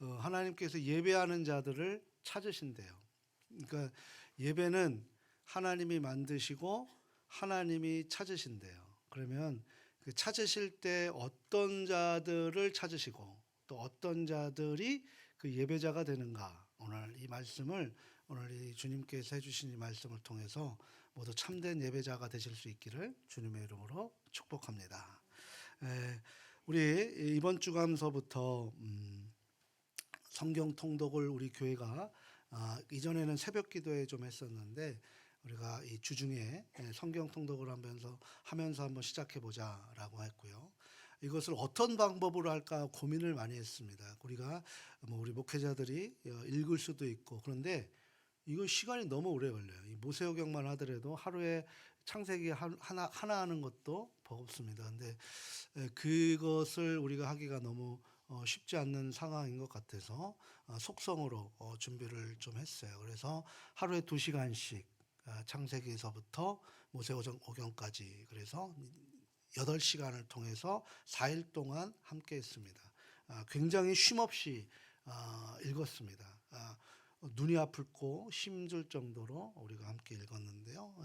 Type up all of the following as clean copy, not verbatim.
하나님께서 예배하는 자들을 찾으신대요. 그러니까 예배는 하나님이 만드시고 하나님이 찾으신대요. 그러면 그 찾으실 때 어떤 자들을 찾으시고 또 어떤 자들이 그 예배자가 되는가, 오늘 이 말씀을, 오늘 이 주님께서 해주신 이 말씀을 통해서 모두 참된 예배자가 되실 수 있기를 주님의 이름으로 축복합니다. 우리 이번 주간서부터 성경 통독을 우리 교회가 이전에는 새벽 기도에 좀 했었는데, 우리가 이 주중에 성경 통독을 하면서 한번 시작해 보자라고 했고요. 이것을 어떤 방법으로 할까 고민을 많이 했습니다. 우리가 우리 목회자들이 읽을 수도 있고, 그런데 이거 시간이 너무 오래 걸려요. 이 모세오경만 하더라도 하루에 창세기 하나 하는 것도 버겁습니다. 근데 그것을 우리가 하기가 너무 쉽지 않는 상황인 것 같아서 속성으로 준비를 좀 했어요. 그래서 하루에 2시간씩 창세기에서부터 모세오경까지, 그래서 8시간을 통해서 4일 동안 함께 했습니다. 굉장히 쉼없이 읽었습니다. 눈이 아프고 힘들 정도로 우리가 함께 읽었는데요.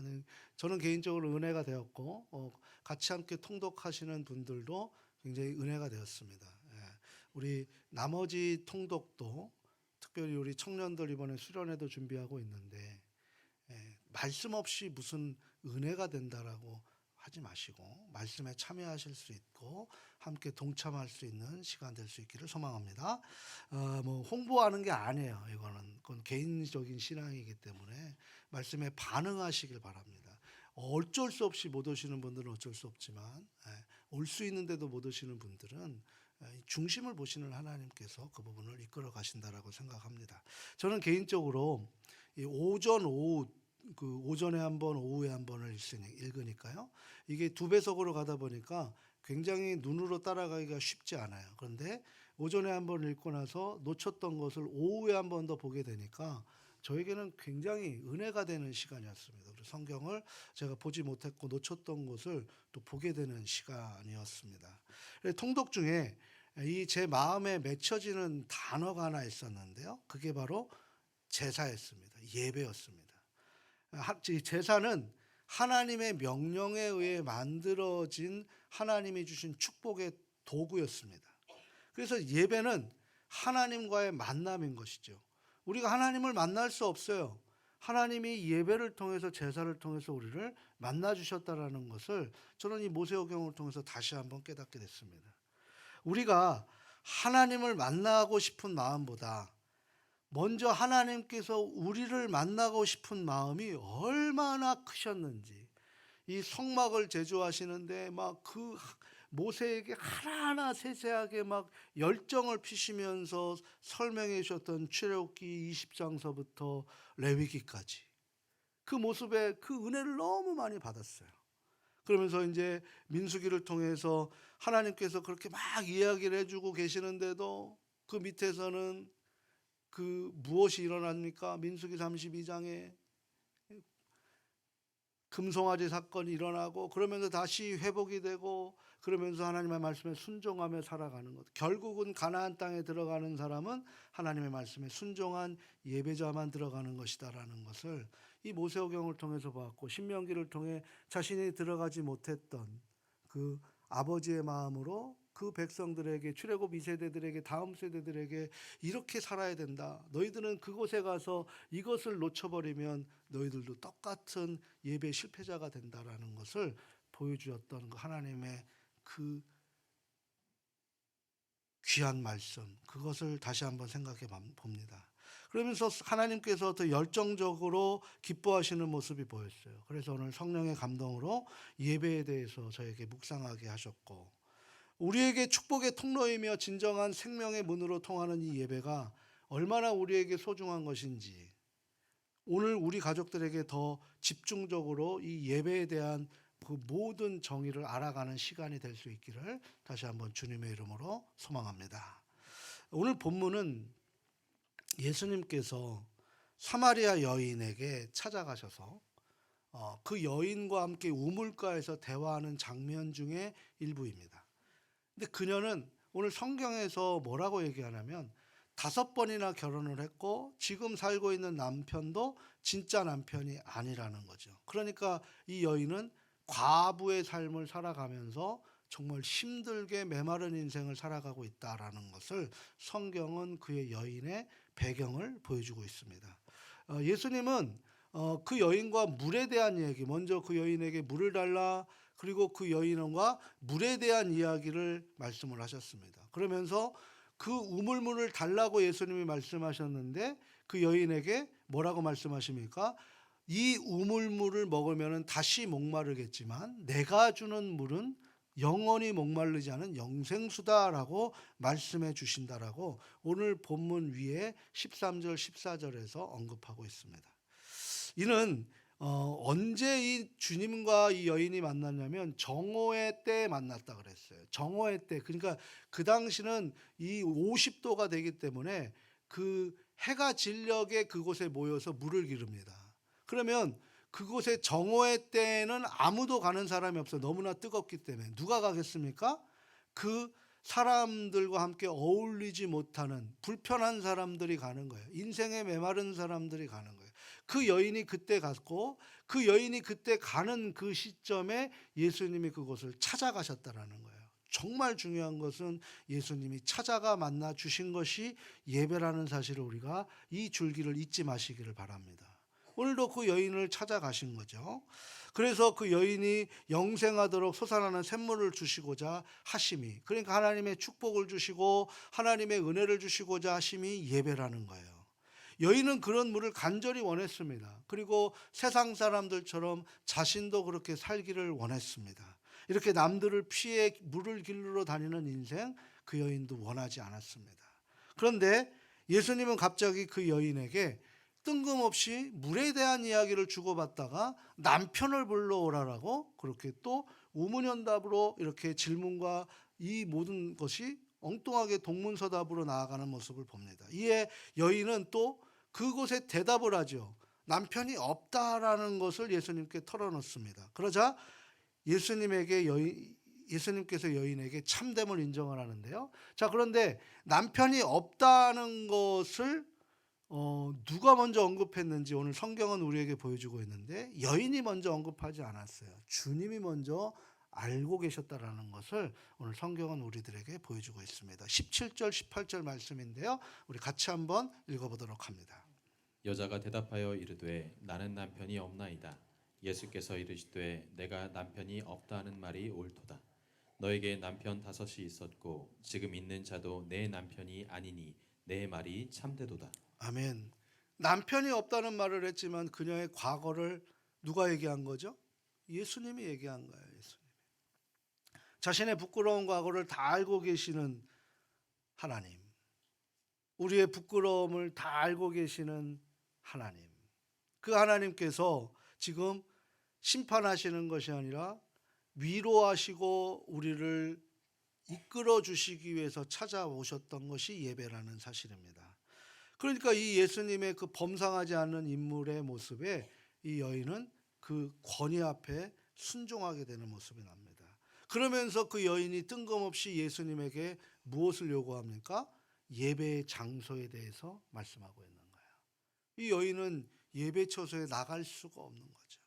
저는 개인적으로 은혜가 되었고, 같이 함께 통독하시는 분들도 굉장히 은혜가 되었습니다. 우리 나머지 통독도, 특별히 우리 청년들 이번에 수련회도 준비하고 있는데, 말씀 없이 무슨 은혜가 된다라고 하지 마시고 말씀에 참여하실 수 있고 함께 동참할 수 있는 시간 될 수 있기를 소망합니다. 홍보하는 게 아니에요. 그건 개인적인 신앙이기 때문에 말씀에 반응하시길 바랍니다. 어쩔 수 없이 못 오시는 분들은 어쩔 수 없지만, 올 수 있는데도 못 오시는 분들은 중심을 보시는 하나님께서 그 부분을 이끌어 가신다라고 생각합니다. 저는 개인적으로 이 오전 오후, 그 오전에 한 번, 오후에 한 번을 읽으니까요. 이게 2배속으로 가다 보니까 굉장히 눈으로 따라가기가 쉽지 않아요. 그런데 오전에 한 번 읽고 나서 놓쳤던 것을 오후에 한 번 더 보게 되니까 저에게는 굉장히 은혜가 되는 시간이었습니다. 그래서 성경을 제가 보지 못했고 놓쳤던 것을 또 보게 되는 시간이었습니다. 통독 중에 이 제 마음에 맺혀지는 단어가 하나 있었는데요. 그게 바로 제사였습니다. 예배였습니다. 제사는 하나님의 명령에 의해 만들어진 하나님이 주신 축복의 도구였습니다. 그래서 예배는 하나님과의 만남인 것이죠. 우리가 하나님을 만날 수 없어요. 하나님이 예배를 통해서, 제사를 통해서 우리를 만나 주셨다라는 것을 저는 이 모세오경을 통해서 다시 한번 깨닫게 됐습니다. 우리가 하나님을 만나고 싶은 마음보다 먼저 하나님께서 우리를 만나고 싶은 마음이 얼마나 크셨는지, 이 성막을 제조하시는데 막 그 모세에게 하나하나 세세하게 막 열정을 피시면서 설명해 주셨던 출애굽기 20장서부터 레위기까지 그 모습에 그 은혜를 너무 많이 받았어요. 그러면서 이제 민수기를 통해서 하나님께서 그렇게 막 이야기를 해주고 계시는데도 그 밑에서는 그 무엇이 일어납니까? 민수기 32장에 금송아지 사건이 일어나고, 그러면서 다시 회복이 되고, 그러면서 하나님의 말씀에 순종하며 살아가는 것. 결국은 가나안 땅에 들어가는 사람은 하나님의 말씀에 순종한 예배자만 들어가는 것이다라는 것을 이 모세오경을 통해서 봤고, 신명기를 통해 자신이 들어가지 못했던 그 아버지의 마음으로 그 백성들에게, 출애굽 2세대들에게, 다음 세대들에게 이렇게 살아야 된다. 너희들은 그곳에 가서 이것을 놓쳐버리면 너희들도 똑같은 예배 실패자가 된다라는 것을 보여주었던 그 하나님의 그 귀한 말씀, 그것을 다시 한번 생각해 봅니다. 그러면서 하나님께서 더 열정적으로 기뻐하시는 모습이 보였어요. 그래서 오늘 성령의 감동으로 예배에 대해서 저에게 묵상하게 하셨고, 우리에게 축복의 통로이며 진정한 생명의 문으로 통하는 이 예배가 얼마나 우리에게 소중한 것인지, 오늘 우리 가족들에게 더 집중적으로 이 예배에 대한 그 모든 정의를 알아가는 시간이 될 수 있기를 다시 한번 주님의 이름으로 소망합니다. 오늘 본문은 예수님께서 사마리아 여인에게 찾아가셔서 그 여인과 함께 우물가에서 대화하는 장면 중에 일부입니다. 근데 그녀는 오늘 성경에서 뭐라고 얘기하냐면 5번이나 결혼을 했고 지금 살고 있는 남편도 진짜 남편이 아니라는 거죠. 그러니까 이 여인은 과부의 삶을 살아가면서 정말 힘들게 메마른 인생을 살아가고 있다라는 것을 성경은 그의 여인의 배경을 보여주고 있습니다. 예수님은 그 여인과 물에 대한 얘기, 먼저 그 여인에게 물을 달라, 그리고 그 여인과 물에 대한 이야기를 말씀을 하셨습니다. 그러면서 그 우물물을 달라고 예수님이 말씀하셨는데 그 여인에게 뭐라고 말씀하십니까? 이 우물물을 먹으면 다시 목마르겠지만 내가 주는 물은 영원히 목마르지 않은 영생수다라고 말씀해 주신다라고 오늘 본문 위에 13절 14절에서 언급하고 있습니다. 이는 언제 이 주님과 이 여인이 만났냐면 정오의 때 만났다 그랬어요. 정오의 때, 그러니까 그 당시는 이 50도가 되기 때문에 그 해가 진녘에 그곳에 모여서 물을 기릅니다. 그러면 그곳에 정오의 때는 아무도 가는 사람이 없어요. 너무나 뜨겁기 때문에. 누가 가겠습니까? 그 사람들과 함께 어울리지 못하는 불편한 사람들이 가는 거예요. 인생에 메마른 사람들이 가는 거예요. 그 여인이 그때 갔고 그 여인이 그때 가는 그 시점에 예수님이 그곳을 찾아가셨다라는 거예요. 정말 중요한 것은 예수님이 찾아가 만나 주신 것이 예배라는 사실을 우리가 이 줄기를 잊지 마시기를 바랍니다. 오늘도 그 여인을 찾아가신 거죠. 그래서 그 여인이 영생하도록 솟아나는 샘물을 주시고자 하심이, 그러니까 하나님의 축복을 주시고 하나님의 은혜를 주시고자 하심이 예배라는 거예요. 여인은 그런 물을 간절히 원했습니다. 그리고 세상 사람들처럼 자신도 그렇게 살기를 원했습니다. 이렇게 남들을 피해 물을 길러 다니는 인생, 그 여인도 원하지 않았습니다. 그런데 예수님은 갑자기 그 여인에게 뜬금없이 물에 대한 이야기를 주고받다가 남편을 불러오라라고 그렇게 또 우문현답으로 이렇게 질문과 이 모든 것이 엉뚱하게 동문서답으로 나아가는 모습을 봅니다. 이에 여인은 또 그곳에 대답을 하죠. 남편이 없다라는 것을 예수님께 털어놓습니다. 그러자 예수님께서 여인에게 참됨을 인정을 하는데요. 자, 그런데 남편이 없다는 것을 누가 먼저 언급했는지 오늘 성경은 우리에게 보여주고 있는데 여인이 먼저 언급하지 않았어요. 주님이 먼저 알고 계셨다라는 것을 오늘 성경은 우리들에게 보여주고 있습니다. 17절 18절 말씀인데요. 우리 같이 한번 읽어보도록 합니다. 여자가 대답하여 이르되 나는 남편이 없나이다. 예수께서 이르시되 내가 남편이 없다 하는 말이 옳도다. 너에게 남편 5이 있었고 지금 있는 자도 내 남편이 아니니 내 말이 참되도다. 아멘. 남편이 없다는 말을 했지만 그녀의 과거를 누가 얘기한 거죠? 예수님이 얘기한 거예요. 예수님. 자신의 부끄러운 과거를 다 알고 계시는 하나님. 우리의 부끄러움을 다 알고 계시는 하나님. 그 하나님께서 지금 심판하시는 것이 아니라 위로하시고 우리를 이끌어 주시기 위해서 찾아오셨던 것이 예배라는 사실입니다. 그러니까 이 예수님의 그 범상하지 않는 인물의 모습에 이 여인은 그 권위 앞에 순종하게 되는 모습이 납니다. 그러면서 그 여인이 뜬금없이 예수님에게 무엇을 요구합니까? 예배의 장소에 대해서 말씀하고 있는 거예요. 이 여인은 예배 처소에 나갈 수가 없는 거죠.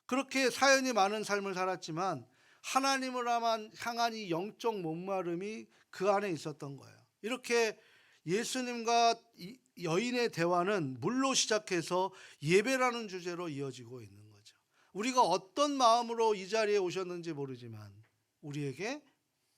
그렇게 사연이 많은 삶을 살았지만 하나님을 향한 이 영적 목마름이 그 안에 있었던 거예요. 이렇게 예수님과 여인의 대화는 물로 시작해서 예배라는 주제로 이어지고 있는 거죠. 우리가 어떤 마음으로 이 자리에 오셨는지 모르지만 우리에게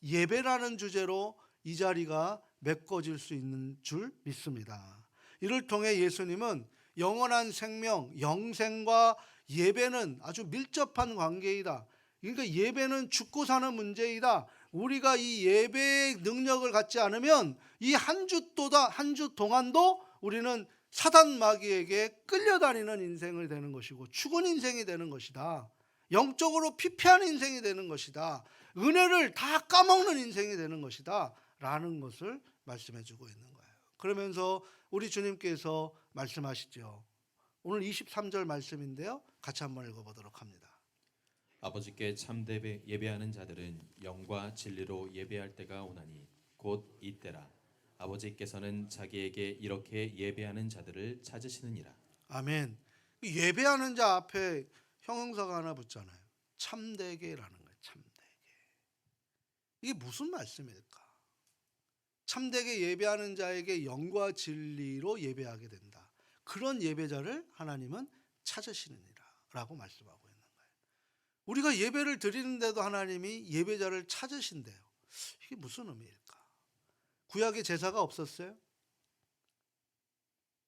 예배라는 주제로 이 자리가 메꿔질 수 있는 줄 믿습니다. 이를 통해 예수님은 영원한 생명, 영생과 예배는 아주 밀접한 관계이다. 그러니까 예배는 죽고 사는 문제이다. 우리가 이 예배의 능력을 갖지 않으면 이 한 주 동안도 우리는 사단 마귀에게 끌려다니는 인생이 되는 것이고 죽은 인생이 되는 것이다. 영적으로 피폐한 인생이 되는 것이다. 은혜를 다 까먹는 인생이 되는 것이다. 라는 것을 말씀해 주고 있는 거예요. 그러면서 우리 주님께서 말씀하시죠. 오늘 23절 말씀인데요. 같이 한번 읽어보도록 합니다. 아버지께 예배하는 자들은 영과 진리로 예배할 때가 오나니 곧 이때라. 아버지께서는 자기에게 이렇게 예배하는 자들을 찾으시느니라. 아멘. 예배하는 자 앞에 형용사가 하나 붙잖아요. 참되게라는 거예요. 참되게. 이게 무슨 말씀일까? 참되게 예배하는 자에게 영과 진리로 예배하게 된다. 그런 예배자를 하나님은 찾으시느니라라고 말씀하고 있는 거예요. 우리가 예배를 드리는데도 하나님이 예배자를 찾으신대요. 이게 무슨 의미일까? 구약에 제사가 없었어요?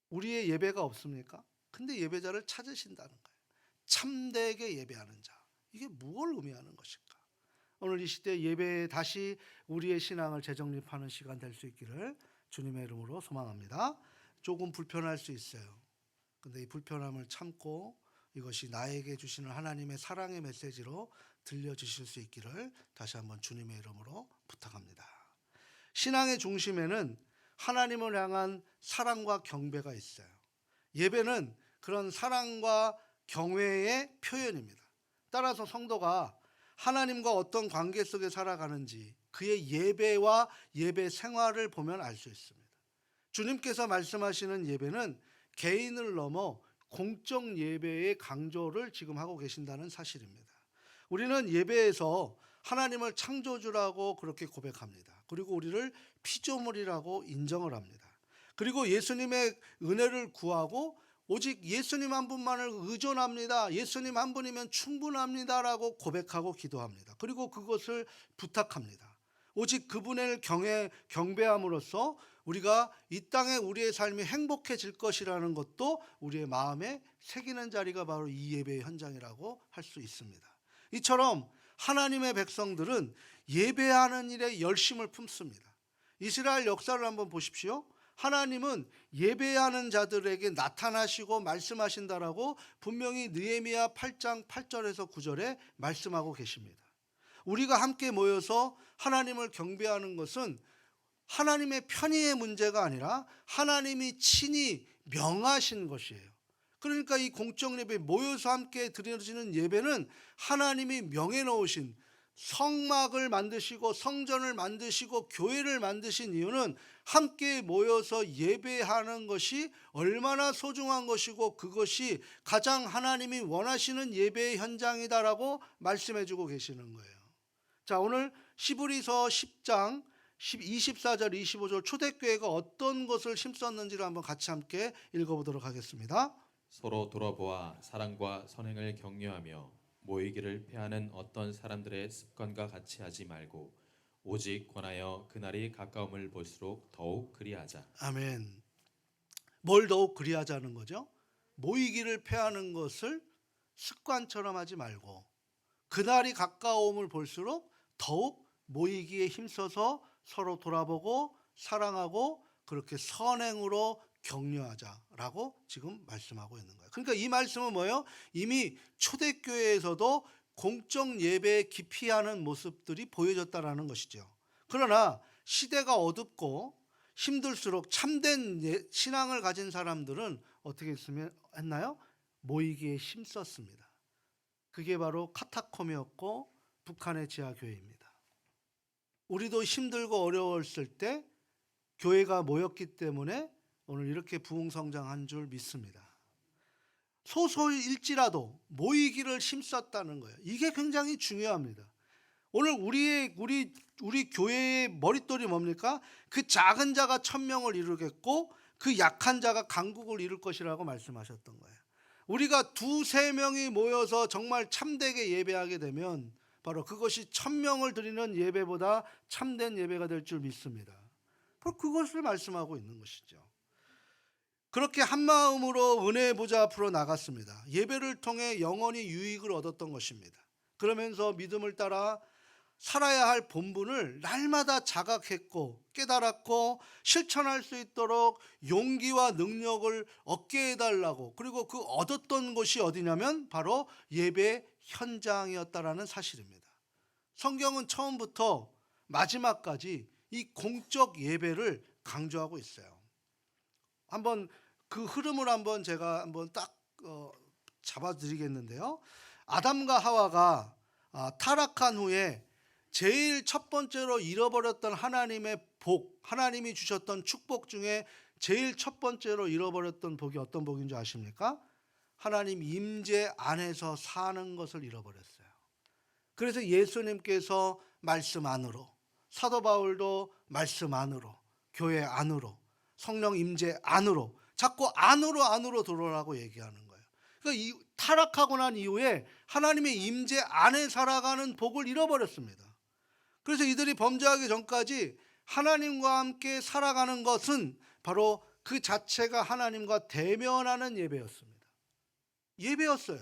우리의 예배가 없습니까? 근데 예배자를 찾으신다는 거예요. 참되게 예배하는 자. 이게 무엇을 의미하는 것일까? 오늘 이 시대 예배에 다시 우리의 신앙을 재정립하는 시간 될 수 있기를 주님의 이름으로 소망합니다. 조금 불편할 수 있어요. 근데 이 불편함을 참고 이것이 나에게 주시는 하나님의 사랑의 메시지로 들려주실 수 있기를 다시 한번 주님의 이름으로 부탁합니다. 신앙의 중심에는 하나님을 향한 사랑과 경배가 있어요. 예배는 그런 사랑과 경외의 표현입니다. 따라서 성도가 하나님과 어떤 관계 속에 살아가는지 그의 예배와 예배 생활을 보면 알 수 있습니다. 주님께서 말씀하시는 예배는 개인을 넘어 공적 예배의 강조를 지금 하고 계신다는 사실입니다. 우리는 예배에서 하나님을 창조주라고 그렇게 고백합니다. 그리고 우리를 피조물이라고 인정을 합니다. 그리고 예수님의 은혜를 구하고 오직 예수님 한 분만을 의존합니다. 예수님 한 분이면 충분합니다라고 고백하고 기도합니다. 그리고 그것을 부탁합니다. 오직 그분을 경배함으로써 우리가 이 땅에 우리의 삶이 행복해질 것이라는 것도 우리의 마음에 새기는 자리가 바로 이 예배의 현장이라고 할 수 있습니다. 이처럼 하나님의 백성들은 예배하는 일에 열심을 품습니다. 이스라엘 역사를 한번 보십시오. 하나님은 예배하는 자들에게 나타나시고 말씀하신다라고 분명히 느헤미야 8장 8절에서 9절에 말씀하고 계십니다. 우리가 함께 모여서 하나님을 경배하는 것은 하나님의 편의의 문제가 아니라 하나님이 친히 명하신 것이에요. 그러니까 이 공적 예배 모여서 함께 드려지는 예배는 하나님이 명해 놓으신 성막을 만드시고 성전을 만드시고 교회를 만드신 이유는 함께 모여서 예배하는 것이 얼마나 소중한 것이고 그것이 가장 하나님이 원하시는 예배의 현장이다라고 말씀해 주고 계시는 거예요. 자, 오늘 시브리서 10장 24절 25절 초대교회가 어떤 것을 심었는지를 한번 같이 함께 읽어보도록 하겠습니다. 서로 돌아보아 사랑과 선행을 격려하며 모이기를 패하는 어떤 사람들의 습관과 같이 하지 말고 오직 권하여 그날이 가까움을 볼수록 더욱 그리하자. 아멘. 뭘 더욱 그리하자는 거죠? 모이기를 패하는 것을 습관처럼 하지 말고 그날이 가까움을 볼수록 더욱 모이기에 힘써서 서로 돌아보고 사랑하고 그렇게 선행으로 격려하자라고 지금 말씀하고 있는 거예요. 그러니까 이 말씀은 뭐예요? 이미 초대교회에서도 공적 예배에 기피하는 모습들이 보여졌다라는 것이죠. 그러나 시대가 어둡고 힘들수록 참된 신앙을 가진 사람들은 어떻게 했나요? 모이기에 힘썼습니다. 그게 바로 카타콤이었고 북한의 지하교회입니다. 우리도 힘들고 어려웠을 때 교회가 모였기 때문에 오늘 이렇게 부흥성장한 줄 믿습니다. 소소일지라도 모이기를 힘썼다는 거예요. 이게 굉장히 중요합니다. 오늘 우리 교회의 머릿돌이 뭡니까? 그 작은 자가 1000명을 이루겠고 그 약한 자가 강국을 이룰 것이라고 말씀하셨던 거예요. 우리가 2-3명이 모여서 정말 참되게 예배하게 되면 바로 그것이 1000명을 드리는 예배보다 참된 예배가 될 줄 믿습니다. 바로 그것을 말씀하고 있는 것이죠. 그렇게 한마음으로 은혜의 보좌 앞으로 나갔습니다. 예배를 통해 영원히 유익을 얻었던 것입니다. 그러면서 믿음을 따라 살아야 할 본분을 날마다 자각했고 깨달았고 실천할 수 있도록 용기와 능력을 얻게 해달라고, 그리고 그 얻었던 곳이 어디냐면 바로 예배 현장이었다라는 사실입니다. 성경은 처음부터 마지막까지 이 공적 예배를 강조하고 있어요. 한번 그 흐름을 한번 제가 한번 딱 잡아드리겠는데요. 아담과 하와가 타락한 후에 제일 첫 번째로 잃어버렸던 하나님의 복, 하나님이 주셨던 축복 중에 제일 첫 번째로 잃어버렸던 복이 어떤 복인 줄 아십니까? 하나님 임재 안에서 사는 것을 잃어버렸어요. 그래서 예수님께서 말씀 안으로, 사도 바울도 말씀 안으로, 교회 안으로, 성령 임재 안으로, 자꾸 안으로 들어오라고 얘기하는 거예요. 그러니까 타락하고 난 이후에 하나님의 임재 안에 살아가는 복을 잃어버렸습니다. 그래서 이들이 범죄하기 전까지 하나님과 함께 살아가는 것은 바로 그 자체가 하나님과 대면하는 예배였습니다. 예배였어요.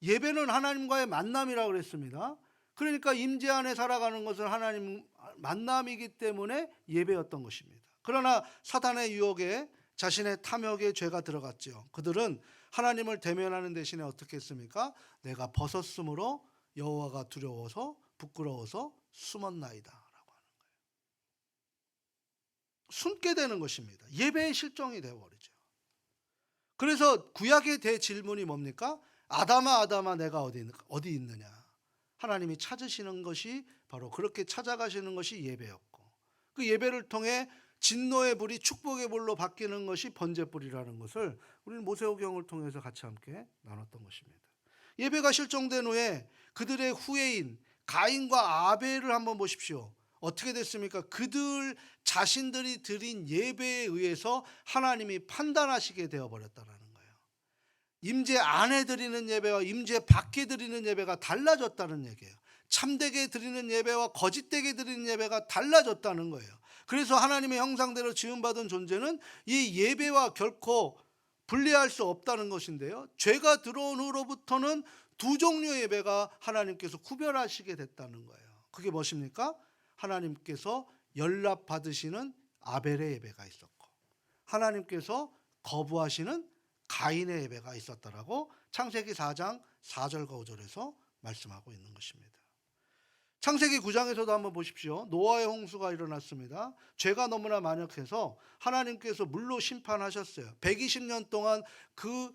예배는 하나님과의 만남이라고 그랬습니다. 그러니까 임재 안에 살아가는 것은 하나님 만남이기 때문에 예배였던 것입니다. 그러나 사단의 유혹에 자신의 탐욕에 죄가 들어갔죠. 그들은 하나님을 대면하는 대신에 어떻게 했습니까? 내가 벗었으므로 여호와가 두려워서 부끄러워서 숨었나이다 라고 하는 거예요. 숨게 되는 것입니다. 예배의 실종이 되어버리죠. 그래서 구약의 대질문이 뭡니까? 아담아 내가 어디 있느냐. 하나님이 찾으시는 것이 바로 그렇게 찾아가시는 것이 예배였고, 그 예배를 통해 진노의 불이 축복의 불로 바뀌는 것이 번제불이라는 것을 우리는 모세오경을 통해서 같이 함께 나눴던 것입니다. 예배가 실종된 후에 그들의 후예인 가인과 아벨을 한번 보십시오. 어떻게 됐습니까? 그들 자신들이 드린 예배에 의해서 하나님이 판단하시게 되어버렸다는 거예요. 임재 안에 드리는 예배와 임재 밖에 드리는 예배가 달라졌다는 얘기예요. 참되게 드리는 예배와 거짓되게 드리는 예배가 달라졌다는 거예요. 그래서 하나님의 형상대로 지음받은 존재는 이 예배와 결코 분리할 수 없다는 것인데요, 죄가 들어온 후로부터는 두 종류의 예배가 하나님께서 구별하시게 됐다는 거예요. 그게 무엇입니까? 하나님께서 연락 받으시는 아벨의 예배가 있었고, 하나님께서 거부하시는 가인의 예배가 있었다라고 창세기 4장 4절과 5절에서 말씀하고 있는 것입니다. 창세기 9장에서도 한번 보십시오. 노아의 홍수가 일어났습니다. 죄가 너무나 만약해서 하나님께서 물로 심판하셨어요. 120년 동안 그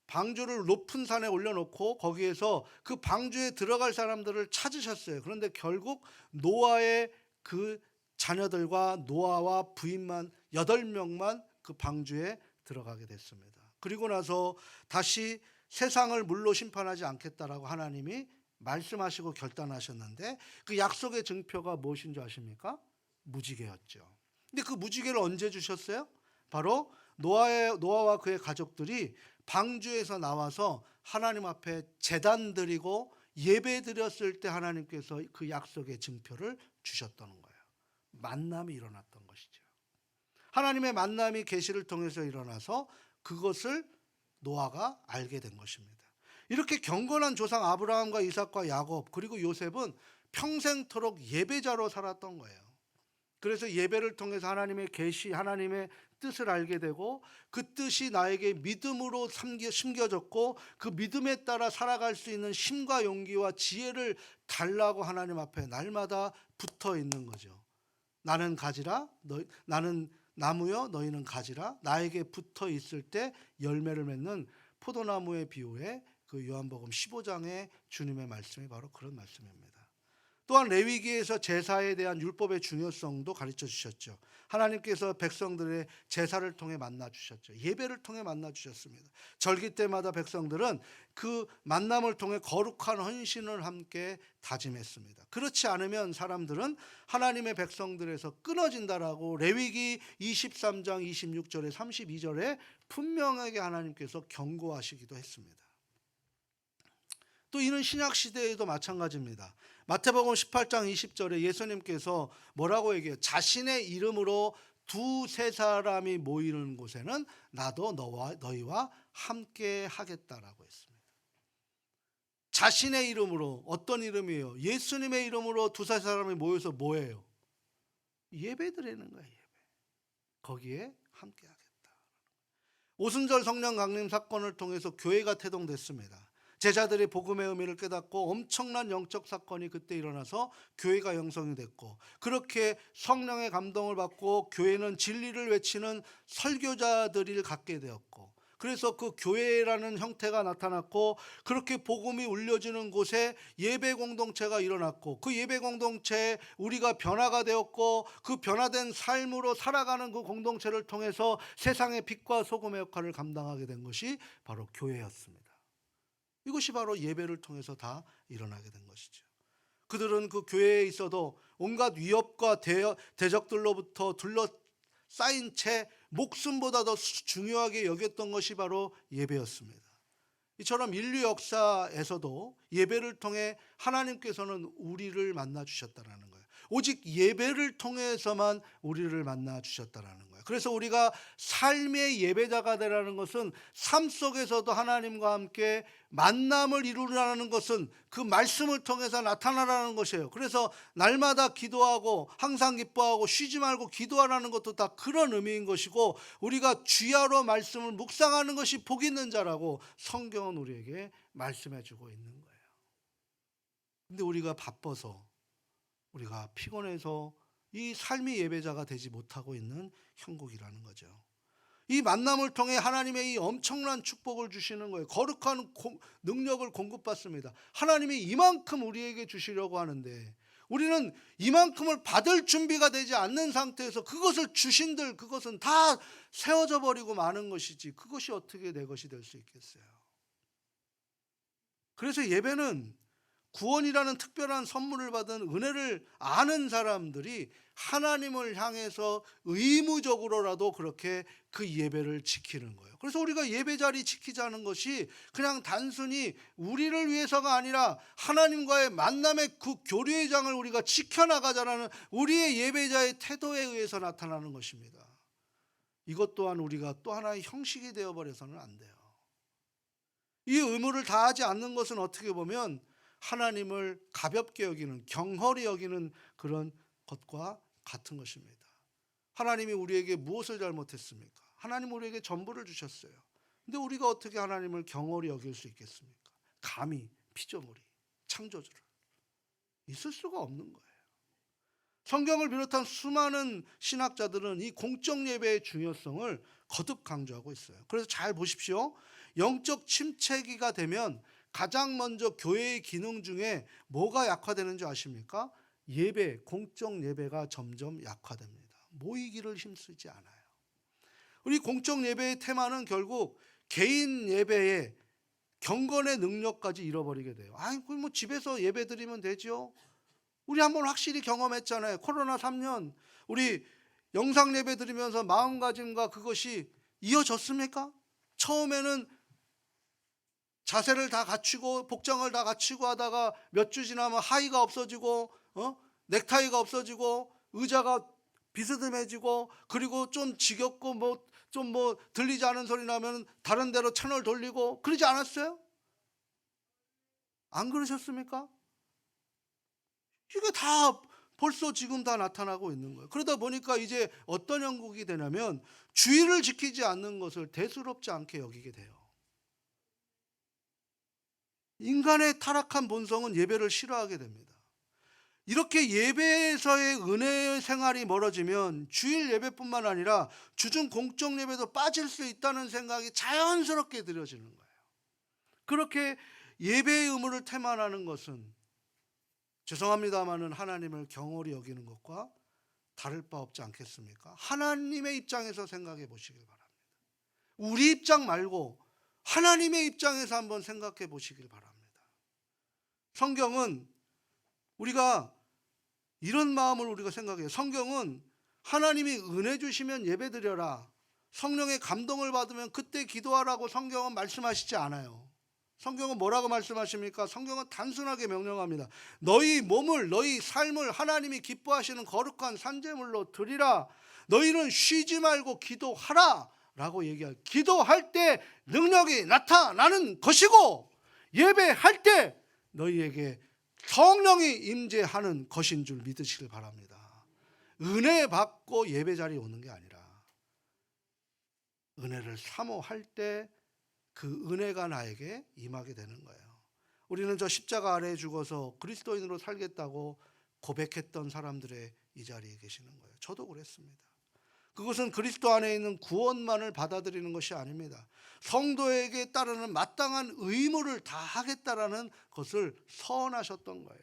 방주를 높은 산에 올려놓고 거기에서 그 방주에 들어갈 사람들을 찾으셨어요. 그런데 결국 노아의 그 자녀들과 노아와 부인만 8명만 그 방주에 들어가게 됐습니다. 그리고 나서 다시 세상을 물로 심판하지 않겠다라고 하나님이 말씀하시고 결단하셨는데, 그 약속의 증표가 무엇인 줄 아십니까? 무지개였죠. 근데 그 무지개를 언제 주셨어요? 바로 노아와 그의 가족들이 방주에서 나와서 하나님 앞에 제단 드리고 예배 드렸을 때 하나님께서 그 약속의 증표를 주셨던 거예요. 만남이 일어났던 것이죠. 하나님의 만남이 계시를 통해서 일어나서 그것을 노아가 알게 된 것입니다. 이렇게 경건한 조상 아브라함과 이삭과 야곱 그리고 요셉은 평생토록 예배자로 살았던 거예요. 그래서 예배를 통해서 하나님의 계시, 하나님의 뜻을 알게 되고, 그 뜻이 나에게 믿음으로 심겨졌고, 그 믿음에 따라 살아갈 수 있는 힘과 용기와 지혜를 달라고 하나님 앞에 날마다 붙어 있는 거죠. 나는 가지라, 나는 나무여 너희는 가지라. 나에게 붙어 있을 때 열매를 맺는 포도나무의 비유에 그 요한복음 15장의 주님의 말씀이 바로 그런 말씀입니다. 또한 레위기에서 제사에 대한 율법의 중요성도 가르쳐 주셨죠. 하나님께서 백성들의 제사를 통해 만나 주셨죠. 예배를 통해 만나 주셨습니다. 절기 때마다 백성들은 그 만남을 통해 거룩한 헌신을 함께 다짐했습니다. 그렇지 않으면 사람들은 하나님의 백성들에서 끊어진다라고 레위기 23장 26절에 32절에 분명하게 하나님께서 경고하시기도 했습니다. 또 이는 신약 시대에도 마찬가지입니다. 마태복음 18장 20절에 예수님께서 뭐라고 얘기해요? 자신의 이름으로 두세 사람이 모이는 곳에는 나도 너희와 함께 하겠다라고 했습니다. 자신의 이름으로, 어떤 이름이에요? 예수님의 이름으로 두세 사람이 모여서 뭐예요? 예배 드리는 거예요. 예배. 거기에 함께 하겠다. 오순절 성령 강림 사건을 통해서 교회가 태동됐습니다. 제자들이 복음의 의미를 깨닫고 엄청난 영적 사건이 그때 일어나서 교회가 형성이 됐고, 그렇게 성령의 감동을 받고 교회는 진리를 외치는 설교자들을 갖게 되었고, 그래서 그 교회라는 형태가 나타났고, 그렇게 복음이 울려지는 곳에 예배 공동체가 일어났고, 그 예배 공동체에 우리가 변화가 되었고, 그 변화된 삶으로 살아가는 그 공동체를 통해서 세상의 빛과 소금의 역할을 감당하게 된 것이 바로 교회였습니다. 이것이 바로 예배를 통해서 다 일어나게 된 것이죠. 그들은 그 교회에 있어도 온갖 위협과 대적들로부터 둘러싸인 채 목숨보다 더 중요하게 여겼던 것이 바로 예배였습니다. 이처럼 인류 역사에서도 예배를 통해 하나님께서는 우리를 만나 주셨다라는 거예요. 오직 예배를 통해서만 우리를 만나 주셨다라는 거예요. 그래서 우리가 삶의 예배자가 되라는 것은 삶 속에서도 하나님과 함께 만남을 이루라는 것은 그 말씀을 통해서 나타나라는 것이에요. 그래서 날마다 기도하고 항상 기뻐하고 쉬지 말고 기도하라는 것도 다 그런 의미인 것이고, 우리가 주야로 말씀을 묵상하는 것이 복 있는 자라고 성경은 우리에게 말씀해 주고 있는 거예요. 근데 우리가 바빠서, 우리가 피곤해서 이 삶의 예배자가 되지 못하고 있는 형국이라는 거죠. 이 만남을 통해 하나님의 이 엄청난 축복을 주시는 거예요. 거룩한 능력을 공급받습니다. 하나님이 이만큼 우리에게 주시려고 하는데 우리는 이만큼을 받을 준비가 되지 않는 상태에서 그것을 주신들 그것은 다 세워져 버리고 마는 것이지, 그것이 어떻게 내 것이 될 수 있겠어요. 그래서 예배는 구원이라는 특별한 선물을 받은 은혜를 아는 사람들이 하나님을 향해서 의무적으로라도 그렇게 그 예배를 지키는 거예요. 그래서 우리가 예배 자리 지키자는 것이 그냥 단순히 우리를 위해서가 아니라 하나님과의 만남의 그 교류의 장을 우리가 지켜나가자라는 우리의 예배자의 태도에 의해서 나타나는 것입니다. 이것 또한 우리가 또 하나의 형식이 되어버려서는 안 돼요. 이 의무를 다하지 않는 것은 어떻게 보면 하나님을 가볍게 여기는, 경홀히 여기는 그런 것과 같은 것입니다. 하나님이 우리에게 무엇을 잘못했습니까? 하나님 우리에게 전부를 주셨어요. 근데 우리가 어떻게 하나님을 경홀히 여길 수 있겠습니까? 감히 피조물이, 창조주를. 있을 수가 없는 거예요. 성경을 비롯한 수많은 신학자들은 이 공적 예배의 중요성을 거듭 강조하고 있어요. 그래서 잘 보십시오. 영적 침체기가 되면 가장 먼저 교회의 기능 중에 뭐가 약화되는 줄 아십니까? 예배, 공적 예배가 점점 약화됩니다. 모이기를 힘쓰지 않아요. 우리 공적 예배의 테마는 결국 개인 예배의 경건의 능력까지 잃어버리게 돼요. 그럼 뭐 집에서 예배 드리면 되죠. 우리 한번 확실히 경험했잖아요. 코로나 3년 우리 영상 예배 드리면서 마음가짐과 그것이 이어졌습니까? 처음에는 자세를 다 갖추고 복장을 다 갖추고 하다가 몇 주 지나면 하의가 없어지고 넥타이가 없어지고 의자가 비스듬해지고, 그리고 좀 지겹고 좀 들리지 않은 소리 나면 다른 데로 채널 돌리고, 그러지 않았어요? 안 그러셨습니까? 이게 다 벌써 지금 다 나타나고 있는 거예요. 그러다 보니까 이제 어떤 형국이 되냐면 주의를 지키지 않는 것을 대수롭지 않게 여기게 돼요. 인간의 타락한 본성은 예배를 싫어하게 됩니다. 이렇게 예배에서의 은혜 생활이 멀어지면 주일 예배뿐만 아니라 주중 공적 예배도 빠질 수 있다는 생각이 자연스럽게 들어지는 거예요. 그렇게 예배의 의무를 태만하는 것은 죄송합니다마는 하나님을 경홀히 여기는 것과 다를 바 없지 않겠습니까? 하나님의 입장에서 생각해 보시길 바랍니다. 우리 입장 말고 하나님의 입장에서 한번 생각해 보시길 바랍니다. 성경은 우리가 이런 마음을 우리가 생각해요. 성경은 하나님이 은혜 주시면 예배 드려라, 성령의 감동을 받으면 그때 기도하라고 성경은 말씀하시지 않아요. 성경은 뭐라고 말씀하십니까? 성경은 단순하게 명령합니다. 너희 몸을, 너희 삶을 하나님이 기뻐하시는 거룩한 산제물로 드리라. 너희는 쉬지 말고 기도하라 라고 얘기해요. 기도할 때 능력이 나타나는 것이고, 예배할 때 너희에게 성령이 임재하는 것인 줄 믿으시길 바랍니다. 은혜 받고 예배 자리에 오는 게 아니라 은혜를 사모할 때 그 은혜가 나에게 임하게 되는 거예요. 우리는 저 십자가 아래에 죽어서 그리스도인으로 살겠다고 고백했던 사람들의 이 자리에 계시는 거예요. 저도 그랬습니다. 그것은 그리스도 안에 있는 구원만을 받아들이는 것이 아닙니다. 성도에게 따르는 마땅한 의무를 다하겠다라는 것을 서원하셨던 거예요.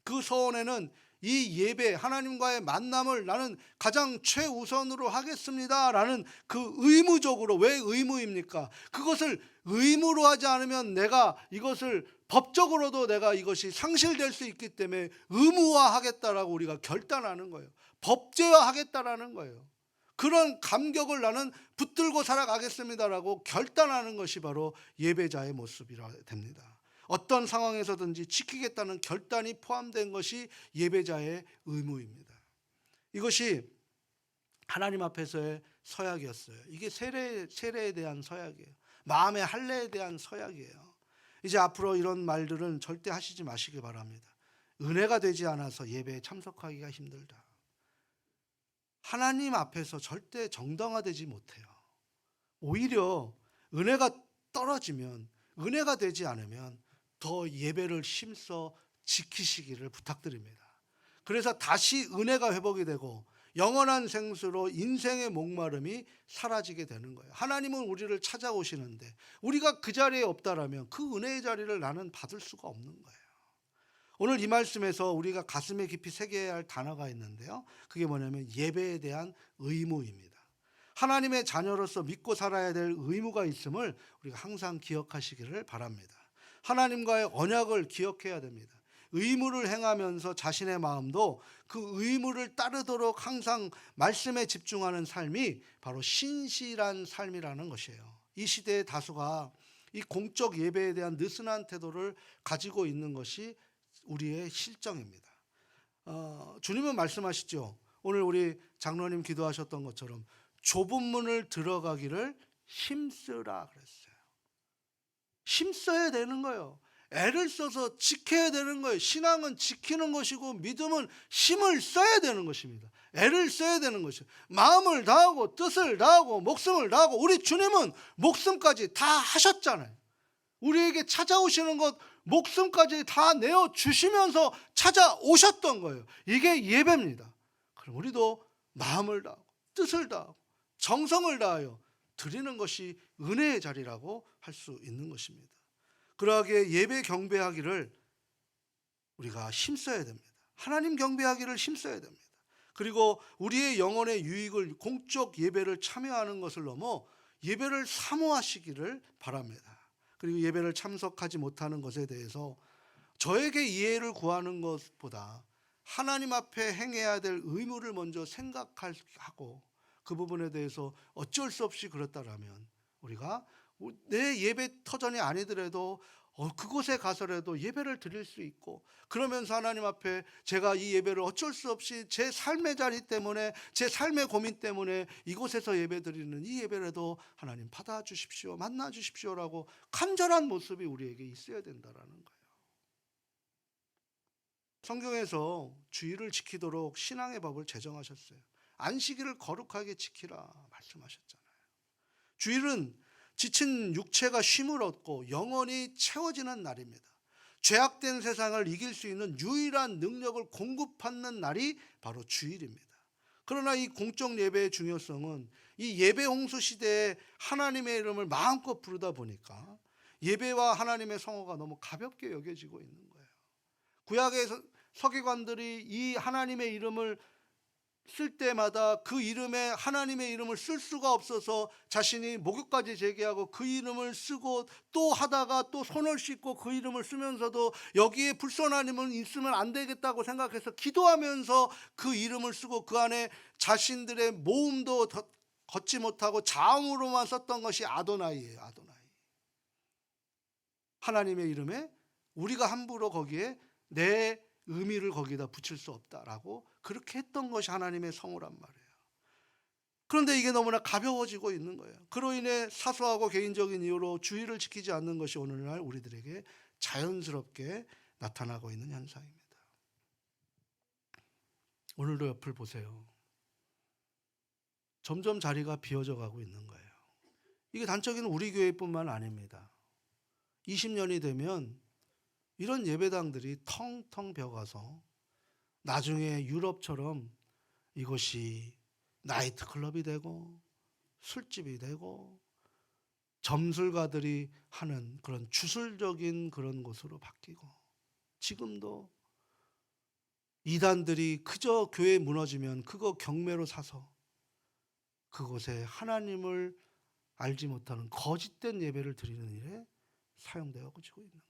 그 서원에는 이 예배, 하나님과의 만남을 나는 가장 최우선으로 하겠습니다라는 그 의무적으로, 왜 의무입니까? 그것을 의무로 하지 않으면 내가 이것을 법적으로도 내가 이것이 상실될 수 있기 때문에 의무화하겠다라고 우리가 결단하는 거예요. 법제화하겠다라는 거예요. 그런 감격을 나는 붙들고 살아가겠습니다라고 결단하는 것이 바로 예배자의 모습이라 됩니다. 어떤 상황에서든지 지키겠다는 결단이 포함된 것이 예배자의 의무입니다. 이것이 하나님 앞에서의 서약이었어요. 이게 세례에 대한 서약이에요. 마음의 할례에 대한 서약이에요. 이제 앞으로 이런 말들은 절대 하시지 마시기 바랍니다. 은혜가 되지 않아서 예배에 참석하기가 힘들다. 하나님 앞에서 절대 정당화되지 못해요. 오히려 은혜가 떨어지면, 은혜가 되지 않으면 더 예배를 힘써 지키시기를 부탁드립니다. 그래서 다시 은혜가 회복이 되고 영원한 생수로 인생의 목마름이 사라지게 되는 거예요. 하나님은 우리를 찾아오시는데 우리가 그 자리에 없다라면 그 은혜의 자리를 나는 받을 수가 없는 거예요. 오늘 이 말씀에서 우리가 가슴에 깊이 새겨야 할 단어가 있는데요. 그게 뭐냐면 예배에 대한 의무입니다. 하나님의 자녀로서 믿고 살아야 될 의무가 있음을 우리가 항상 기억하시기를 바랍니다. 하나님과의 언약을 기억해야 됩니다. 의무를 행하면서 자신의 마음도 그 의무를 따르도록 항상 말씀에 집중하는 삶이 바로 신실한 삶이라는 것이에요. 이 시대의 다수가 이 공적 예배에 대한 느슨한 태도를 가지고 있는 것이 우리의 실정입니다. 주님은 말씀하시죠. 오늘 우리 장로님 기도하셨던 것처럼 좁은 문을 들어가기를 힘쓰라 그랬어요. 힘써야 되는 거예요. 애를 써서 지켜야 되는 거예요. 신앙은 지키는 것이고 믿음은 힘을 써야 되는 것입니다. 애를 써야 되는 것이에요. 마음을 다하고 뜻을 다하고 목숨을 다하고, 우리 주님은 목숨까지 다 하셨잖아요. 우리에게 찾아오시는 것 목숨까지 다 내어주시면서 찾아오셨던 거예요. 이게 예배입니다. 그럼 우리도 마음을 다하고 뜻을 다하고 정성을 다하여 드리는 것이 은혜의 자리라고 할 수 있는 것입니다. 그러하기에 예배 경배하기를 우리가 힘써야 됩니다. 하나님 경배하기를 힘써야 됩니다. 그리고 우리의 영혼의 유익을 공적 예배를 참여하는 것을 넘어 예배를 사모하시기를 바랍니다. 그리고 예배를 참석하지 못하는 것에 대해서 저에게 이해를 구하는 것보다 하나님 앞에 행해야 될 의무를 먼저 생각하고 그 부분에 대해서 어쩔 수 없이 그렇다라면 우리가 내 예배 터전이 아니더라도 그곳에 가서라도 예배를 드릴 수 있고, 그러면서 하나님 앞에 제가 이 예배를 어쩔 수 없이 제 삶의 자리 때문에, 제 삶의 고민 때문에 이곳에서 예배 드리는 이 예배라도 하나님 받아주십시오, 만나주십시오라고 간절한 모습이 우리에게 있어야 된다라는 거예요. 성경에서 주일을 지키도록 신앙의 법을 제정하셨어요. 안식일을 거룩하게 지키라 말씀하셨잖아요. 주일은 지친 육체가 쉼을 얻고 영혼이 채워지는 날입니다. 죄악된 세상을 이길 수 있는 유일한 능력을 공급하는 날이 바로 주일입니다. 그러나 이 공적 예배의 중요성은 이 예배 홍수 시대에 하나님의 이름을 마음껏 부르다 보니까 예배와 하나님의 성호가 너무 가볍게 여겨지고 있는 거예요. 구약의 서기관들이 이 하나님의 이름을 쓸 때마다 그 이름에 하나님의 이름을 쓸 수가 없어서 자신이 목욕까지 제기하고 그 이름을 쓰고 또 하다가 또 손을 씻고 그 이름을 쓰면서도 여기에 불선하님은 있으면 안 되겠다고 생각해서 기도하면서 그 이름을 쓰고 그 안에 자신들의 모음도 걷지 못하고 자음으로만 썼던 것이 아도나이예요. 아도나이. 하나님의 이름에 우리가 함부로 거기에 내 의미를 거기다 붙일 수 없다라고 그렇게 했던 것이 하나님의 성호란 말이에요. 그런데 이게 너무나 가벼워지고 있는 거예요. 그로 인해 사소하고 개인적인 이유로 주의를 지키지 않는 것이 오늘날 우리들에게 자연스럽게 나타나고 있는 현상입니다. 오늘도 옆을 보세요. 점점 자리가 비어져 가고 있는 거예요. 이게 단적인 우리 교회뿐만 아닙니다. 20년이 되면 이런 예배당들이 텅텅 비어가서 나중에 유럽처럼 이것이 나이트클럽이 되고 술집이 되고 점술가들이 하는 그런 주술적인 그런 곳으로 바뀌고, 지금도 이단들이 그저 교회 무너지면 그거 경매로 사서 그곳에 하나님을 알지 못하는 거짓된 예배를 드리는 일에 사용되어지고 있는 거예요.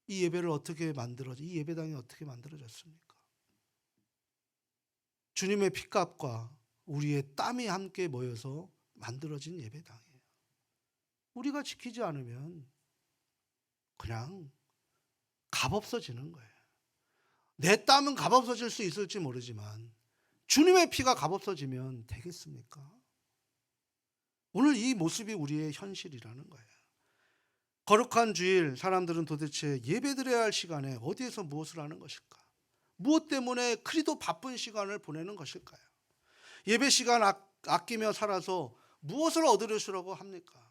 이 예배를 이 예배당이 어떻게 만들어졌습니까? 주님의 피값과 우리의 땀이 함께 모여서 만들어진 예배당이에요. 우리가 지키지 않으면 그냥 값없어지는 거예요. 내 땀은 값없어질 수 있을지 모르지만 주님의 피가 값없어지면 되겠습니까? 오늘 이 모습이 우리의 현실이라는 거예요. 거룩한 주일, 사람들은 도대체 예배드려야 할 시간에 어디에서 무엇을 하는 것일까? 무엇 때문에 그리도 바쁜 시간을 보내는 것일까요? 예배 시간 아끼며 살아서 무엇을 얻으려고 합니까?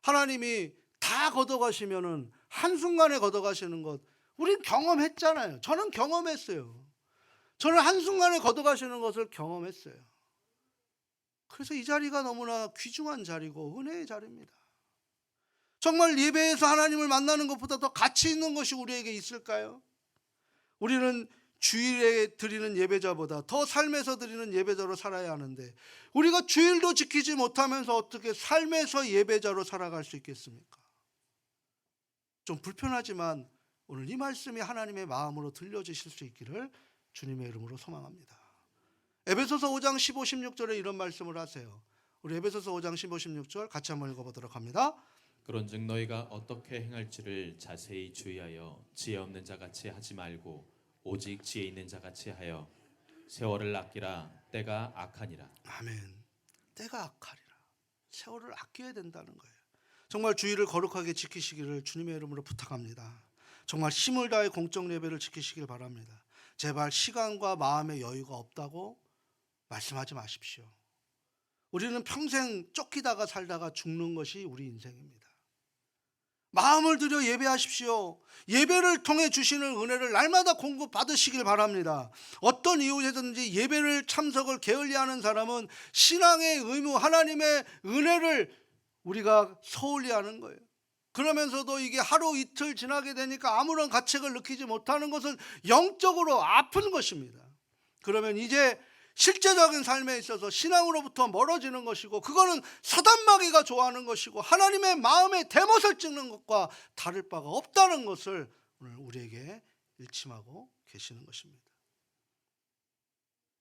하나님이 다 걷어가시면은 한순간에 걷어가시는 것, 우린 경험했잖아요. 저는 경험했어요. 저는 한순간에 걷어가시는 것을 경험했어요. 그래서 이 자리가 너무나 귀중한 자리고 은혜의 자리입니다. 정말 예배에서 하나님을 만나는 것보다 더 가치 있는 것이 우리에게 있을까요? 우리는 주일에 드리는 예배자보다 더 삶에서 드리는 예배자로 살아야 하는데, 우리가 주일도 지키지 못하면서 어떻게 삶에서 예배자로 살아갈 수 있겠습니까? 좀 불편하지만 오늘 이 말씀이 하나님의 마음으로 들려주실 수 있기를 주님의 이름으로 소망합니다. 에베소서 5장 15, 16절에 이런 말씀을 하세요. 우리 에베소서 5장 15, 16절 같이 한번 읽어보도록 합니다. 그런즉 너희가 어떻게 행할지를 자세히 주의하여 지혜 없는 자같이 하지 말고 오직 지혜 있는 자같이 하여 세월을 아끼라. 때가 악하니라. 아멘. 때가 악하리라. 세월을 아껴야 된다는 거예요. 정말 주일을 거룩하게 지키시기를 주님의 이름으로 부탁합니다. 정말 힘을 다해 공적 예배를 지키시길 바랍니다. 제발 시간과 마음의 여유가 없다고 말씀하지 마십시오. 우리는 평생 쫓기다가 살다가 죽는 것이 우리 인생입니다. 마음을 들여 예배하십시오. 예배를 통해 주시는 은혜를 날마다 공급받으시길 바랍니다. 어떤 이유에든지 예배를 참석을 게을리하는 사람은 신앙의 의무, 하나님의 은혜를 우리가 소홀히 하는 거예요. 그러면서도 이게 하루 이틀 지나게 되니까 아무런 가책을 느끼지 못하는 것은 영적으로 아픈 것입니다. 그러면 이제 실제적인 삶에 있어서 신앙으로부터 멀어지는 것이고, 그거는 사단마귀가 좋아하는 것이고 하나님의 마음에 대못을 찍는 것과 다를 바가 없다는 것을 오늘 우리에게 일침하고 계시는 것입니다.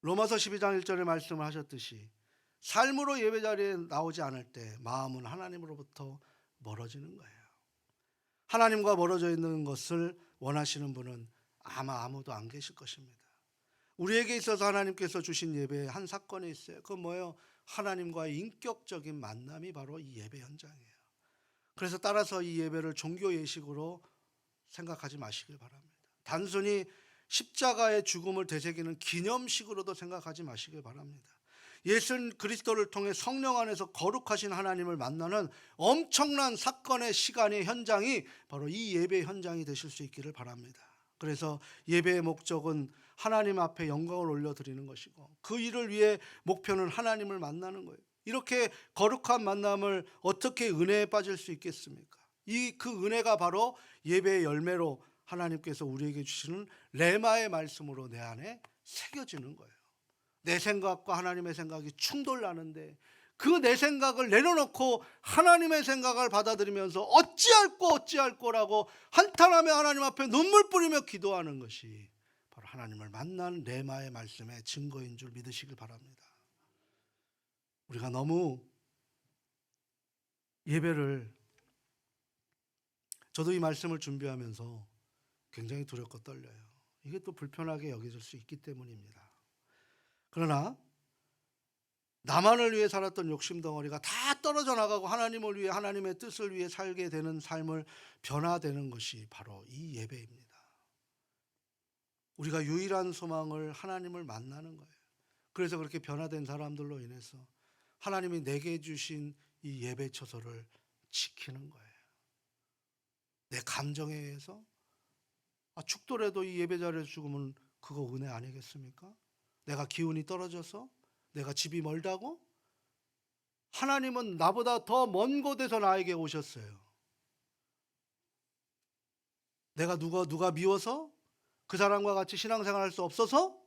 로마서 12장 1절에 말씀을 하셨듯이 삶으로 예배 자리에 나오지 않을 때 마음은 하나님으로부터 멀어지는 거예요. 하나님과 멀어져 있는 것을 원하시는 분은 아마 아무도 안 계실 것입니다. 우리에게 있어서 하나님께서 주신 예배에 한 사건이 있어요. 그건 뭐예요? 하나님과의 인격적인 만남이 바로 이 예배 현장이에요. 그래서 따라서 이 예배를 종교 예식으로 생각하지 마시길 바랍니다. 단순히 십자가의 죽음을 되새기는 기념식으로도 생각하지 마시길 바랍니다. 예수 그리스도를 통해 성령 안에서 거룩하신 하나님을 만나는 엄청난 사건의 시간의 현장이 바로 이 예배 현장이 되실 수 있기를 바랍니다. 그래서 예배의 목적은 하나님 앞에 영광을 올려드리는 것이고, 그 일을 위해 목표는 하나님을 만나는 거예요. 이렇게 거룩한 만남을 어떻게 은혜에 빠질 수 있겠습니까? 그 은혜가 바로 예배의 열매로 하나님께서 우리에게 주시는 레마의 말씀으로 내 안에 새겨지는 거예요. 내 생각과 하나님의 생각이 충돌나는데 그 내 생각을 내려놓고 하나님의 생각을 받아들이면서 어찌할 거라고 한탄하며 하나님 앞에 눈물 뿌리며 기도하는 것이 바로 하나님을 만난 레마의 말씀의 증거인 줄 믿으시길 바랍니다. 우리가 너무 예배를, 저도 이 말씀을 준비하면서 굉장히 두렵고 떨려요. 이게 또 불편하게 여겨질 수 있기 때문입니다. 그러나 나만을 위해 살았던 욕심덩어리가 다 떨어져 나가고 하나님을 위해, 하나님의 뜻을 위해 살게 되는 삶을 변화되는 것이 바로 이 예배입니다. 우리가 유일한 소망을 하나님을 만나는 거예요. 그래서 그렇게 변화된 사람들로 인해서 하나님이 내게 주신 이 예배 처소를 지키는 거예요. 내 감정에 의해서 죽더라도 이 예배 자리에서 죽으면 그거 은혜 아니겠습니까? 내가 기운이 떨어져서 내가 집이 멀다고? 하나님은 나보다 더 먼 곳에서 나에게 오셨어요. 내가 누가 미워서 그 사람과 같이 신앙생활할 수 없어서?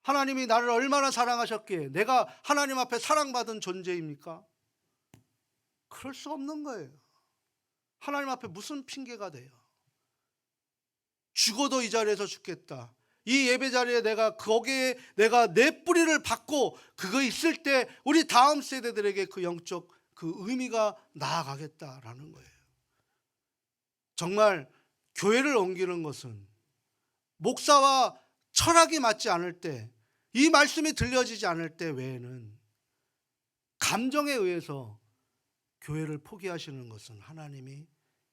하나님이 나를 얼마나 사랑하셨기에 내가 하나님 앞에 사랑받은 존재입니까? 그럴 수 없는 거예요. 하나님 앞에 무슨 핑계가 돼요? 죽어도 이 자리에서 죽겠다. 이 예배 자리에 거기에 내가 내 뿌리를 받고 그거 있을 때 우리 다음 세대들에게 그 영적 그 의미가 나아가겠다라는 거예요. 정말 교회를 옮기는 것은 목사와 철학이 맞지 않을 때, 이 말씀이 들려지지 않을 때 외에는 감정에 의해서 교회를 포기하시는 것은 하나님이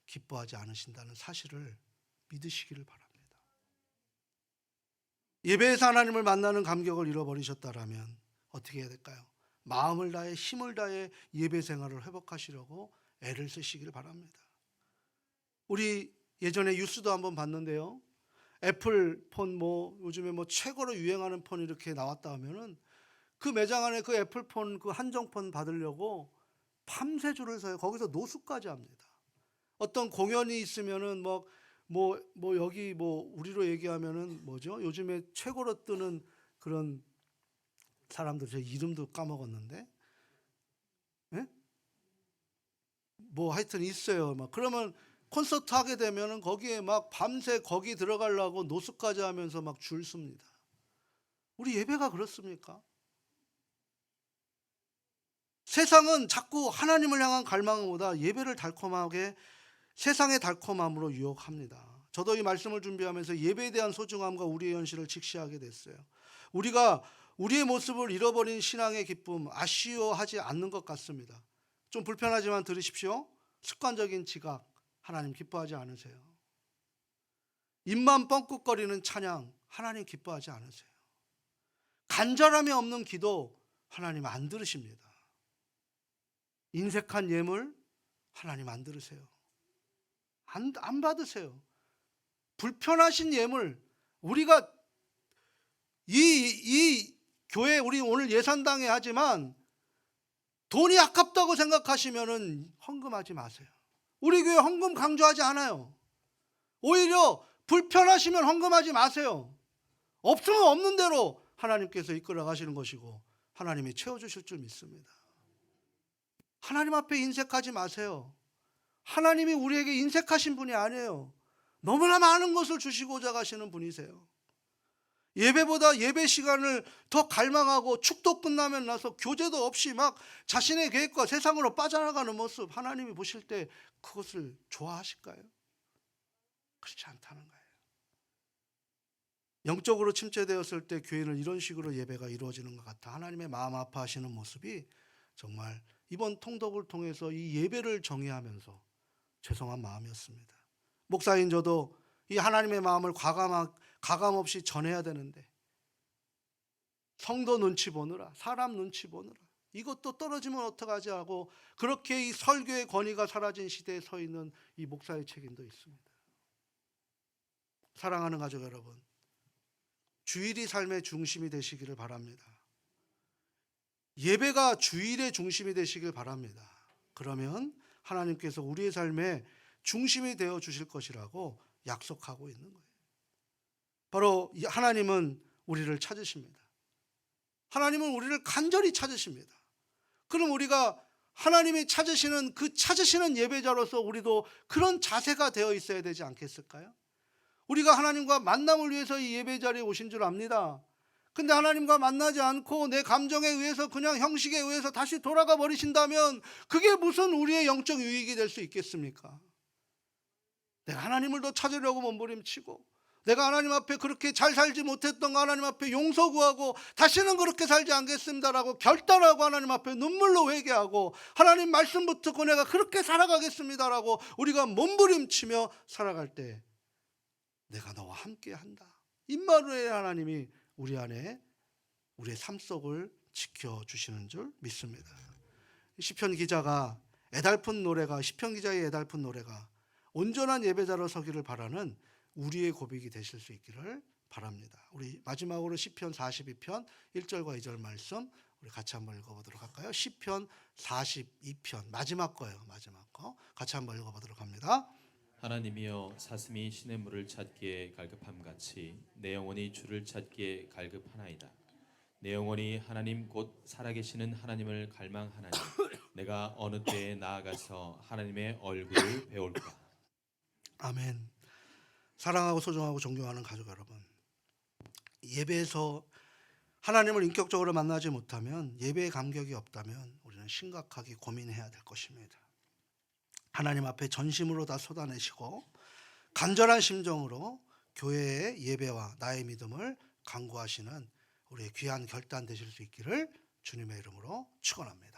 기뻐하지 않으신다는 사실을 믿으시기를 바랍니다. 예배에서 하나님을 만나는 감격을 잃어버리셨다라면 어떻게 해야 될까요? 마음을 다해 힘을 다해 예배 생활을 회복하시려고 애를 쓰시기를 바랍니다. 우리 예전에 뉴스도 한번 봤는데요. 애플 폰 요즘에 최고로 유행하는 폰이 이렇게 나왔다 하면은 그 매장 안에 그 애플 폰 그 한정폰 받으려고 밤새 줄을 서요. 거기서 노숙까지 합니다. 어떤 공연이 있으면은 여기 우리로 얘기하면은 뭐죠? 요즘에 최고로 뜨는 그런 사람들, 제 이름도 까먹었는데, 예? 하여튼 있어요. 그러면 콘서트 하게 되면은 거기에 밤새 거기 들어가려고 노숙까지 하면서 줄 섭니다. 우리 예배가 그렇습니까? 세상은 자꾸 하나님을 향한 갈망보다 예배를 달콤하게 세상의 달콤함으로 유혹합니다. 저도 이 말씀을 준비하면서 예배에 대한 소중함과 우리의 현실을 직시하게 됐어요. 우리가 우리의 모습을 잃어버린 신앙의 기쁨 아쉬워하지 않는 것 같습니다. 좀 불편하지만 들으십시오. 습관적인 지각 하나님 기뻐하지 않으세요. 입만 뻥긋거리는 찬양 하나님 기뻐하지 않으세요. 간절함이 없는 기도 하나님 안 들으십니다. 인색한 예물 하나님 안 들으세요. 안 받으세요. 불편하신 예물, 우리가 이 교회 우리 오늘 예산당에 하지만 돈이 아깝다고 생각하시면은 헌금하지 마세요. 우리 교회 헌금 강조하지 않아요. 오히려 불편하시면 헌금하지 마세요. 없으면 없는 대로 하나님께서 이끌어 가시는 것이고 하나님이 채워주실 줄 믿습니다. 하나님 앞에 인색하지 마세요. 하나님이 우리에게 인색하신 분이 아니에요. 너무나 많은 것을 주시고자 가시는 분이세요. 예배보다 예배 시간을 더 갈망하고 축도 끝나면 나서 교제도 없이 자신의 계획과 세상으로 빠져나가는 모습 하나님이 보실 때 그것을 좋아하실까요? 그렇지 않다는 거예요. 영적으로 침체되었을 때 교회는 이런 식으로 예배가 이루어지는 것 같아 하나님의 마음 아파하시는 모습이 정말 이번 통독을 통해서 이 예배를 정의하면서 죄송한 마음이었습니다. 목사인 저도 이 하나님의 마음을 가감 없이 전해야 되는데 성도 눈치 보느라 사람 눈치 보느라 이것도 떨어지면 어떡하지 하고 그렇게 이 설교의 권위가 사라진 시대에 서 있는 이 목사의 책임도 있습니다. 사랑하는 가족 여러분, 주일이 삶의 중심이 되시기를 바랍니다. 예배가 주일의 중심이 되시길 바랍니다. 그러면 하나님께서 우리의 삶의 중심이 되어 주실 것이라고 약속하고 있는 거예요. 바로 하나님은 우리를 찾으십니다. 하나님은 우리를 간절히 찾으십니다. 그럼 우리가 하나님이 찾으시는 예배자로서 우리도 그런 자세가 되어 있어야 되지 않겠을까요? 우리가 하나님과 만남을 위해서 이 예배 자리에 오신 줄 압니다. 근데 하나님과 만나지 않고 내 감정에 의해서 그냥 형식에 의해서 다시 돌아가 버리신다면 그게 무슨 우리의 영적 유익이 될 수 있겠습니까? 내가 하나님을 더 찾으려고 몸부림치고 내가 하나님 앞에 그렇게 잘 살지 못했던 거 하나님 앞에 용서 구하고 다시는 그렇게 살지 않겠습니다라고 결단하고 하나님 앞에 눈물로 회개하고 하나님 말씀 붙듣고 내가 그렇게 살아가겠습니다라고 우리가 몸부림치며 살아갈 때 내가 너와 함께한다. 임마누엘 하나님이 우리 안에 우리의 삶 속을 지켜주시는 줄 믿습니다. 시편 기자의 애달픈 노래가 온전한 예배자로 서기를 바라는 우리의 고백이 되실 수 있기를 바랍니다. 바랍니다. 우리 마지막으로 시편 42편 1절과 2절 말씀 우리 같이 한번 읽어보도록 할까요? 시편 42편 마지막 거예요. 마지막 거 같이 한번 읽어보도록 합니다. 하나님이여 사슴이 신의 물을 찾기에 갈급함 같이 내 영혼이 주를 찾기에 갈급하나이다. 내 영혼이 하나님 곧 살아계시는 하나님을 갈망하나니 내가 어느 때에 나아가서 하나님의 얼굴을 배울까. 아멘. 사랑하고 소중하고 존경하는 가족 여러분, 예배에서 하나님을 인격적으로 만나지 못하면, 예배의 감격이 없다면 우리는 심각하게 고민해야 될 것입니다. 하나님 앞에 전심으로 다 쏟아내시고 간절한 심정으로 교회의 예배와 나의 믿음을 간구하시는 우리의 귀한 결단 되실 수 있기를 주님의 이름으로 축원합니다.